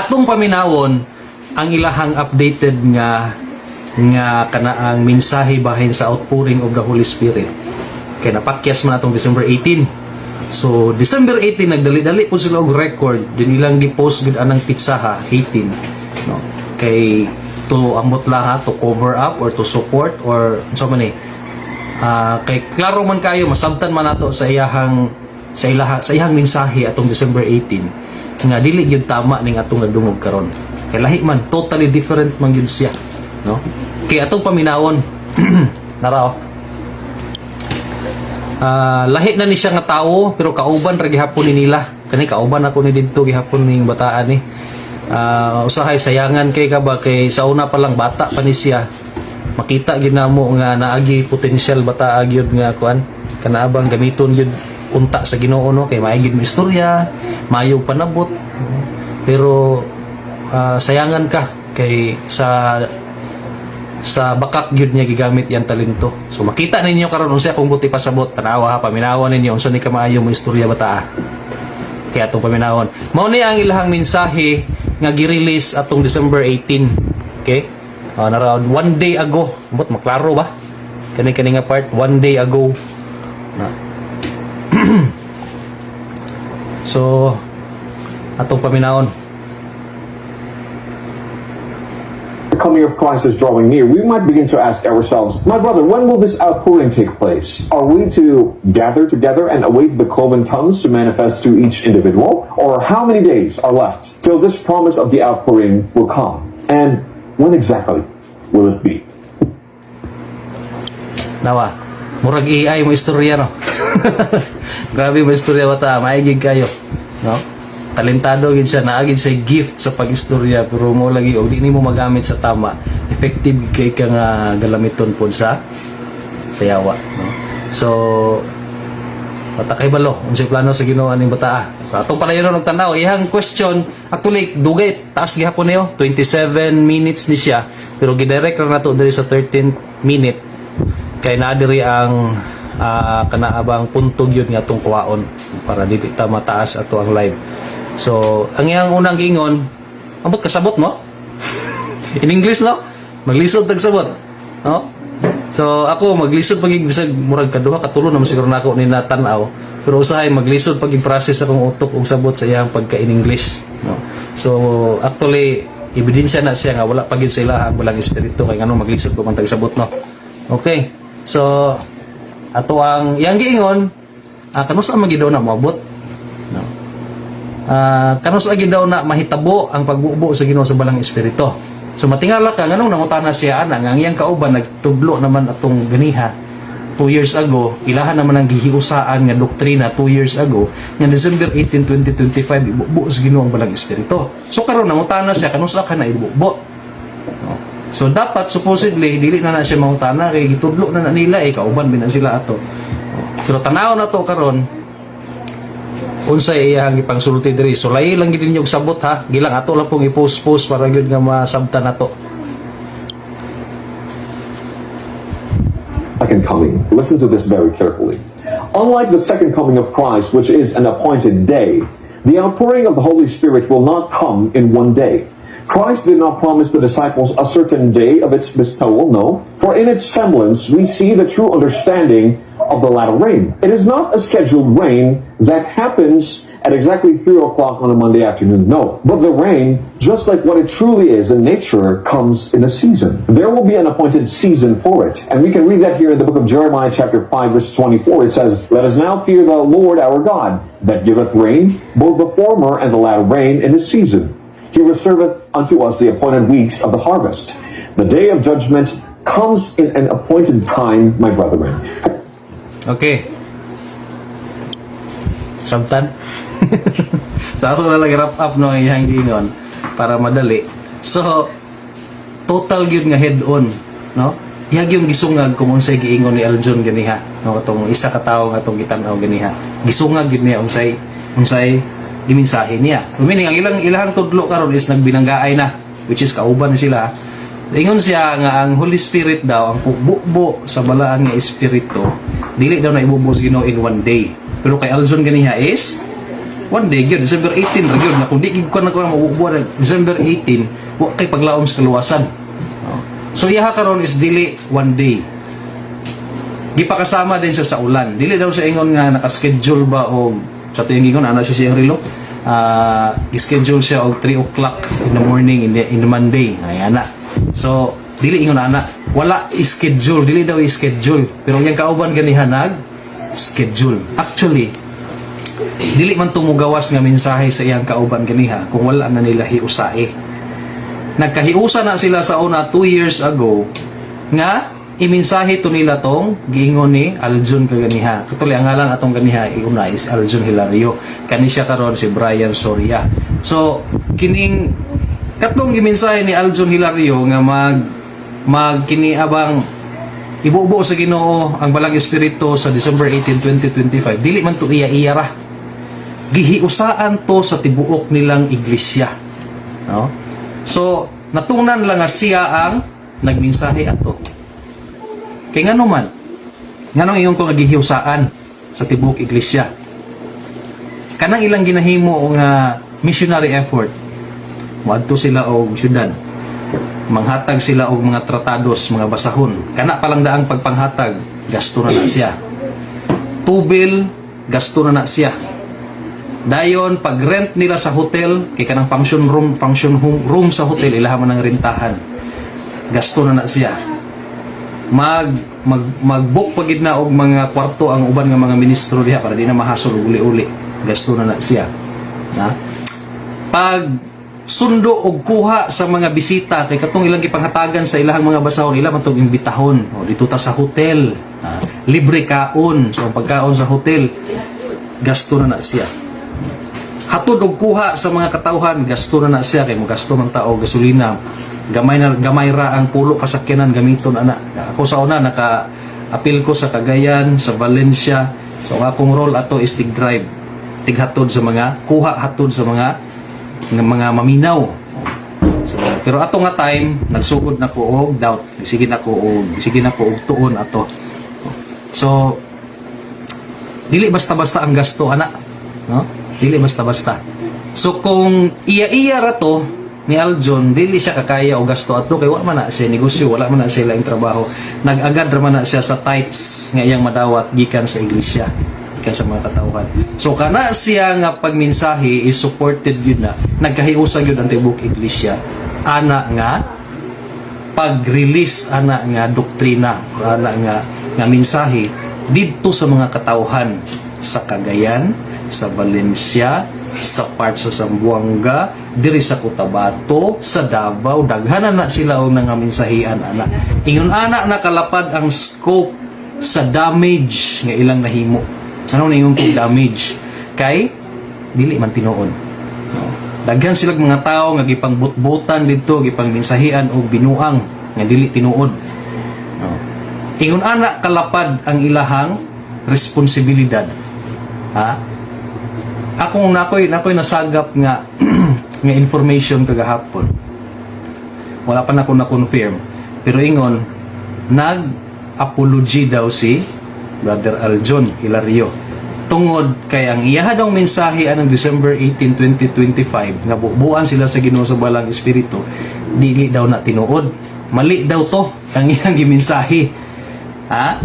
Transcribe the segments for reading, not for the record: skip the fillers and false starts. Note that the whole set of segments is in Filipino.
atong paminawon ang ilahang updated nga kanaang mensahe bahin sa outpouring of the Holy Spirit. Kay napakyas man atong December 18. So December 18 nagdali-dali po sila og record din ilang gi-post gud anang pitsaha 18, no? Kay to amot lang ha, to cover up or to support or so man kay klaro man kayo masabtan man nato sa iyahang mensahe atong December 18 nga dili gyud tama ning atong nagdungog karon. Kay lahi man totally different man gyud siya, no? Kay atong paminawon naraw lahi na ni siya nga tawo pero kauban ra gihapon ni nila kani kauban ako ni didto gihapon ning bataan ni usahay sayangan kay ka ba kay sa una pa lang bata pa ni siya makita ginamo nga naagi potential bata agyud nga kuan kanaabang gamiton gyud unta sa Ginoo, no? Kay maaygid mo istorya maayog panabot pero sayangan ka kay sa bakak gyud niya gigamit yang talento. So makita ninyo karon unsa akong buti pasabot tanawa ha paminawon ninyo unsa ni kamaayo mo istorya bata. Kaya atong paminawon mao ni ang ilahang mensahe nga gi-release atong December 18. Okay? Na around 1 day ago. But maklaro ba? Kani nga part 1 day ago. Na. So atong paminawon The coming of Christ is drawing near. We might begin to ask ourselves, my brother, when will this outpouring take place? Are we to gather together and await the cloven tongues to manifest to each individual? Or how many days are left till this promise of the outpouring will come? And when exactly will it be? Nawa, murag AI mo istorya, no? Grabe mo istorya bata, maigig kayo, no? Talentado gid siya, naagid siya gift sa pag-istorya pero mo lagi og di mo magamit sa tama. Effective kay ka nga galamiton pod sa yawa, no? So bata kay balo, unsay plano sa Ginoo aning bata. So atong padayon og tanaw, iyang question actually dugay taas gihapon niyo, 27 minutes ni siya pero gidirect ra nato diri sa 13 minute kay naa diri ang kanaabang puntog yun nga atong kuwaon para dili ta mataas ato ang live. So ang iyang unang giingon ambot kasabot mo in English, no? Maglisod tag sabot, no? So ako maglisod pagig bisag murag kaduha katulo naman siguro nako ni natanaw pero usahay maglisod pagig process akong utok og sabot sa iyang pagka in English, no? So actually ebidensya na siya nga wala pagid sa ilaha walang espiritu kay ngano maglisod ko man tag sabot, no? Okay, so ato ang iyang giingon kanusa magidaw na moabot, no? Kanusa gidaw na mahitabo ang pagbubo sa Ginoo sa balang espiritu. So matingala ka nganong nangutana siya ana nga iyang kauban nagtudlo naman atong ganiha 2 years ago, ilahan naman ang gihiusaan nga doktrina 2 years ago nga December 18, 2025 ibubo sa Ginoo ang balang espiritu. So karon nangutana siya kanusa ka na ibubo, no? So dapat supposedly dili na siya mangutana kay gitudlo na nila kauban binan sila ato. Pero tanaw na to karon unsay iyang ipangsulti diri. So lahi lang gid ninyo sabot ha. Gilang ato lang pong i-post para gyud nga masabtan nato. Second coming. Listen to this very carefully. Unlike the second coming of Christ, which is an appointed day, the outpouring of the Holy Spirit will not come in one day. Christ did not promise the disciples a certain day of its bestowal, no. For in its semblance we see the true understanding of the latter rain. It is not a scheduled rain that happens at exactly 3 o'clock on a Monday afternoon, no. But the rain, just like what it truly is in nature, comes in a season. There will be an appointed season for it. And we can read that here in the book of Jeremiah chapter 5 verse 24. It says, "Let us now fear the Lord our God, that giveth rain, both the former and the latter rain in his season. He reserveth unto us the appointed weeks of the harvest." The day of judgment comes in an appointed time, my brethren. Okay. Sabtan. So ako na lang wrap up no iyang giingon para madali. So total gyud nga head on, no? Iyang yung gisungag kung unsay giingon ni Aljon ganiha, no? Atong isa ka tawo nga atong gitan-aw ganiha. Gisungag gyud niya unsay gimensahe niya. Meaning ang ilahang tudlo karon is nagbinanggaay na, which is kauban na sila. Ingon siya nga ang Holy Spirit daw ang bubo sa balaan nga espiritu dili daw na ibubo sa Ginoo in one day. Pero kay Aljon ganiha is one day gyud December 18 ra gyud nga kung di gid ko na mabubuan December 18 wa kay paglaom sa kaluwasan. So iya karon is dili one day. Gipakasama din siya sa ulan. Dili daw siya ingon nga naka-schedule ba o sa tuig ingon ana siya relo. Gi-schedule siya og 3 o'clock in the morning in the Monday. Ay ana. So dili ingon ana. Wala i-schedule, dili daw i-schedule. Pero yang kauban ganiha schedule. Actually, dili man tumugawas nga mensahe sa iyang kauban ganiha kung wala na nila hiusae. Nagkahiusa na sila sa una 2 years ago nga imensahe to nila tong giingon ni Aljun kaganiha. Katuloy ang ngalan atong ganiha iuna is Aljun Hilario. Kani siya karon si Brian Soria. So kining katong gimensahe ni Aljun Hilario nga magkiniabang ibubo sa Ginoo ang balang espiritu sa December 18, 2025. Dili man to iya-iya ra. Gihiusaan to sa tibuok nilang iglesia. No? So, natungnan lang nga siya ang nagmensahe ato. Kay ngano man? Nganong iyon ko nagihiusaan sa tibuok iglesia? Kanang ilang ginahimo nga missionary effort. Moadto sila og syudad. Manghatag sila og mga tratados, mga basahon. Kana pa lang daang pagpanghatag, gasto na siya. Tubil, gasto na siya. Dayon pag-rent nila sa hotel, kay kanang function room sa hotel ilaha man ang rentahan. Gasto na siya. Mag-book pagid na og mga kwarto ang uban nga mga ministro diha para di na mahasol og uli-uli. Gasto na siya. Na? Pag sundo og kuha sa mga bisita kay katong ilang gipanghatagan sa ilahang mga basahon ila man tong imbitahon o dito ta sa hotel. Libre kaon, so ang pagkaon sa hotel gasto na siya. Hatod og kuha sa mga katawhan gasto na siya kay mo gasto man tao gasolina. Gamay ra ang pulo kasakyanan gamiton ana. Ako sa una naka-apil ko sa Cagayan, sa Valencia. So ang akong role ato is tig drive. Tighatod sa mga kuha hatod sa mga maminaw. So, pero ato nga time nagsugod na ko og doubt. Sige na ko og tuon ato. So dili basta-basta ang gasto ana, no? Dili basta-basta. So kung iya-iya ra to ni Aljon, dili siya kakaya og gasto ato kay wa man na siya negosyo, wala man na siya laing trabaho. Nag-agad ra man na siya sa tithes nga iyang madawat gikan sa iglesia, gikan sa mga katawhan. So kana siya nga pagmensahe is supported yun na. Nagkahiusan yun ang tibuok iglesia. Ana nga pag-release ana nga doktrina, ana nga mensahe didto sa mga katawhan sa Cagayan, sa Valencia, sa parts sa Zamboanga, diri sa Cotabato, sa Davao, daghanan na sila og nga mensahean ana. Ingon ana nakalapad ang scope sa damage nga ilang nahimo. Ano na yung damage? Kay dili man tinuod. Daghan sila mga tao nga gipangbutbutan didto, gipangmensahean og binuang nga dili tinuod. Ingon ana kalapad ang ilahang responsibilidad. Ha? Akong nakoy nasagap nga nga information kagahapon. Wala pa nako na-confirm. Pero ingon nag-apology daw si Brother Aljon Hilario. Tungod kay ang iyaha daw mensahe anong December 18, 2025 nga bubuan sila sa Ginoo sa balang espiritu, dili daw na tinuod. Mali daw to ang iyang gimensahe. Ha?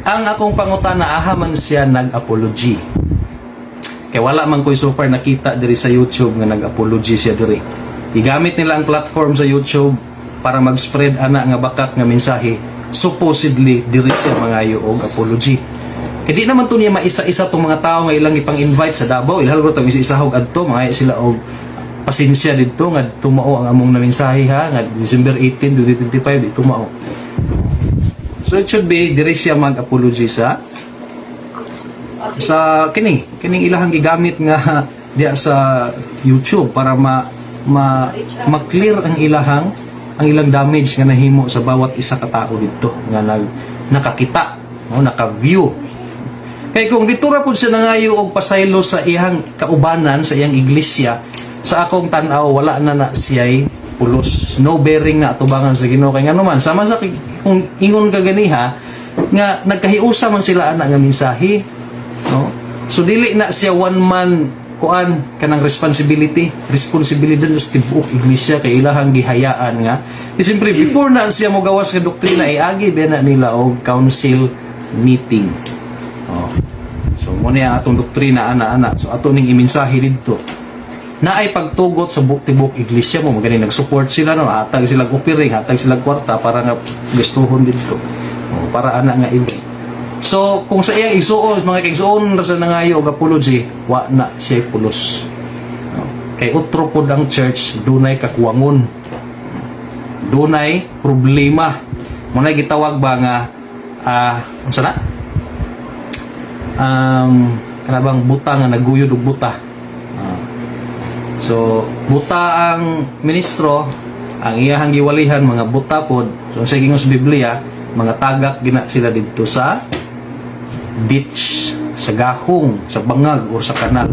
Ang akong pangutana aha man siya nag-apology. Kaya wala man ko'y so far nakita diri sa YouTube nga nag-apology siya diri. Igamit nila ang platform sa YouTube para mag-spread ana nga bakat nga mensahe. Supposedly diri siya mangayo og apology. Kaya di naman to niya maisa-isa tong mga tao nga ilang ipang-invite sa Davao. Ilhalgo tong isa-isahog adto mga sila og pasensya didto nga tumao ang among na mensahe ha nga December 18, 2025 di tumao. So it should be diri siya mag-apology sa kining ilahang gigamit nga diya sa YouTube para ma-clear ang ilang damage nga nahimo sa bawat isa ka tao dito nga nakakita, no, naka-view. Kay kung dito ra pud siya nangayo og pasaylo sa iyang kaubanan sa iyang iglesia, sa akong tan-aw wala na siya'y pulos, no bearing na atubangan sa Ginoo. Kay ngano man sama sa kung ingon ka ganiha nga nagkahiusa man sila ana nga mensahe, no? So dili na siya one man kuan kanang responsibility sa tibuok iglesia kay ilahang gihayaan nga. Siyempre before na siya mo gawas ka doktrina ay agi ba na nila og council meeting. Oh. So mo niya atong doktrina ana. So ato ning imensahe didto. Na ay pagtugot sa tibok iglesia mo magani nag-support sila no, hatag sila offering, hatag sila kwarta para nga gustuhon didto. Oh, para ana nga event. So kung sa iyang isuon mga kaigsuon ra sa nangayo og apology, wa na siya pulos. Oh, kay utro pod ang church dunay kakuwangon. Dunay problema. Mo na gitawag ba nga unsa na? Kanabang buta nga naguyod og buta. So, buta ang ministro, ang iyahang giwalihan, mga buta pod. So, sa gingos Biblia, mga tagak gina sila dito sa ditch, sa gahong, sa bangag, o sa kanal.